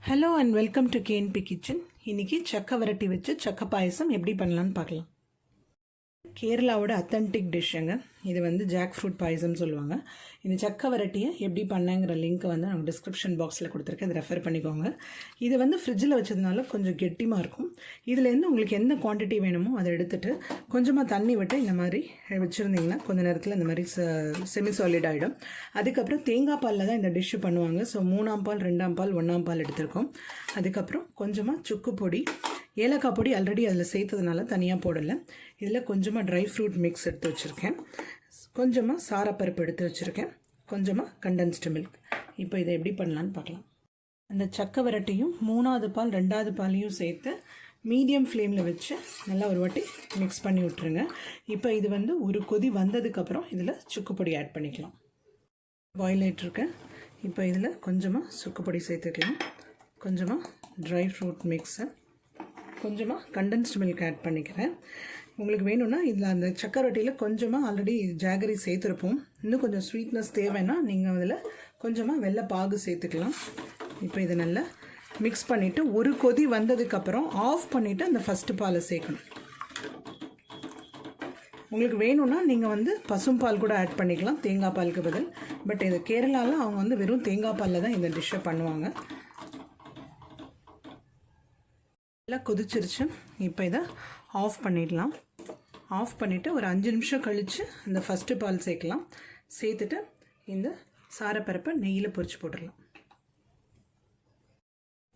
Hello and welcome to KNP Kitchen. இன்னைக்கு chakkavarati வச்சு chakka payasam எப்படி பண்ணலாம்னு பார்க்கலாம். கேரளாவோட அத்தன்டிக் டிஷ்ஷுங்க. இது வந்து ஜாக்ஃப்ரூட் பாயசம் சொல்லுவாங்க. இந்த சக்கவரட்டியை எப்படி பண்ணேங்கிற லிங்க்கை வந்து நான் டிஸ்கிரிப்ஷன் பாக்ஸில் கொடுத்துருக்கேன். அதை ரெஃபர் பண்ணிக்கோங்க. இது வந்து ஃப்ரிட்ஜில் வச்சதுனால கொஞ்சம் கெட்டிமாக இருக்கும். இதுலேருந்து உங்களுக்கு எந்த குவான்டிட்டி வேணுமோ அதை எடுத்துகிட்டு கொஞ்சமாக தண்ணி விட்டு இந்த மாதிரி வச்சுருந்தீங்கன்னா கொஞ்சம் நேரத்தில் இந்த மாதிரி செமி சாலிட் ஆகிடும். அதுக்கப்புறம் தேங்காய் பாலில் தான் இந்த டிஷ்ஷு பண்ணுவாங்க. ஸோ 3ஆம் பால் 2ஆம் பால் 1ஆம் பால் எடுத்திருக்கோம். அதுக்கப்புறம் கொஞ்சமாக சுக்கு பொடி, ஏலக்காய் பொடி ஆல்ரெடி அதில் சேர்த்ததுனால தனியாக போடலை. இதில் கொஞ்சமாக ட்ரை ஃப்ரூட் மிக்ஸ் எடுத்து வச்சுருக்கேன். கொஞ்சமாக சாரப்பருப்பு எடுத்து வச்சுருக்கேன். கொஞ்சமாக கண்டென்ஸ்டு மில்க். இப்போ இதை எப்படி பண்ணலான்னு பார்க்கலாம். அந்த சக்கவரட்டியும் 3ஆவது பால் 2ஆவது பாலையும் சேர்த்து மீடியம் ஃப்ளேமில் வச்சு நல்லா ஒரு வாட்டி மிக்ஸ் பண்ணி விட்டுருங்க. இப்போ இது வந்து ஒரு கொதி வந்ததுக்கப்புறம் இதில் சுக்கு பொடி ஆட் பண்ணிக்கலாம். பாயில் ஆகிட்டுருக்கேன். இப்போ இதில் கொஞ்சமாக சுக்கு பொடி சேர்த்துக்கலாம். கொஞ்சமாக ட்ரை ஃப்ரூட் மிக்ஸு, கொஞ்சமாக கண்டென்ஸ்டு மில்க் ஆட் பண்ணிக்கிறேன். உங்களுக்கு வேணும்னா இதில் அந்த சக்கரவட்டியில் கொஞ்சமாக ஆல்ரெடி ஜாகரி சேர்த்துருப்போம். இன்னும் கொஞ்சம் ஸ்வீட்னஸ் தேவைன்னா நீங்கள் அதில் கொஞ்சமாக வெள்ளை பாகு சேர்த்துக்கலாம். இப்போ இதை நல்லா மிக்ஸ் பண்ணிவிட்டு ஒரு கொதி வந்ததுக்கப்புறம் ஆஃப் பண்ணிவிட்டு அந்த ஃபஸ்ட்டு பாலை சேர்க்கணும். உங்களுக்கு வேணும்னா நீங்கள் வந்து பசும்பால் கூட ஆட் பண்ணிக்கலாம் தேங்காய் பாலுக்கு பதில். பட் இது கேரளாவில் அவங்க வந்து வெறும் தேங்காய் பாலில் தான் இந்த டிஷ்ஷை பண்ணுவாங்க. நல்லா கொதிச்சிருச்சு. இப்போ இதை ஆஃப் பண்ணிடலாம். ஆஃப் பண்ணிவிட்டு ஒரு 5 நிமிஷம் கழித்து இந்த ஃபஸ்ட்டு பால் சேர்க்கலாம். சேர்த்துட்டு இந்த சாரப்பருப்பை நெய்யில் பொரிச்சு போட்டுடலாம்.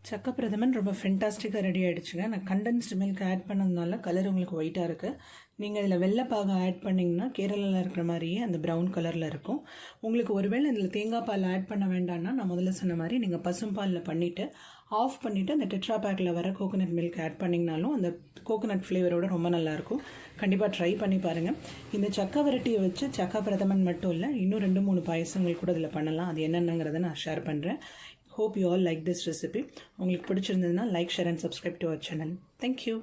சக்கப்பிரதமன் ரொம்ப ஃபென்டாஸ்டிக்காக ரெடி ஆகிடுச்சுங்க. நான் கண்டென்ஸ்டு மில்க் ஆட் பண்ணதுனால கலர் உங்களுக்கு ஒயிட்டாக இருக்குது. நீங்கள் இதில் வெள்ளைப்பாக ஆட் பண்ணிங்கன்னா கேரளாவில் இருக்கிற மாதிரியே அந்த ப்ரௌன் கலரில் இருக்கும். உங்களுக்கு ஒருவேளை இதில் தேங்காய் பால் ஆட் பண்ண வேண்டாம்னா நான் முதல்ல சொன்ன மாதிரி நீங்கள் பசும்பாலில் பண்ணிவிட்டு ஆஃப் பண்ணிவிட்டு அந்த டெட்ரா பேக்கில் வர கோகோனட் மில்க் ஆட் பண்ணிங்கனாலும் அந்த கோகோனட் ஃப்ளேவரோட ரொம்ப நல்லாயிருக்கும். கண்டிப்பாக ட்ரை பண்ணி பாருங்கள். இந்த சக்கவரட்டியை வச்சு சக்கப்பிரதமன் மட்டும் இல்லை, இன்னும் 2-3 பாயசங்கள் கூட இதில் பண்ணலாம். அது என்னென்னங்கிறத நான் ஷேர் பண்ணுறேன். Hope you all like this recipe. உங்களுக்கு பிடிச்சிருந்ததுன்னா like, share and subscribe to our channel. Thank you.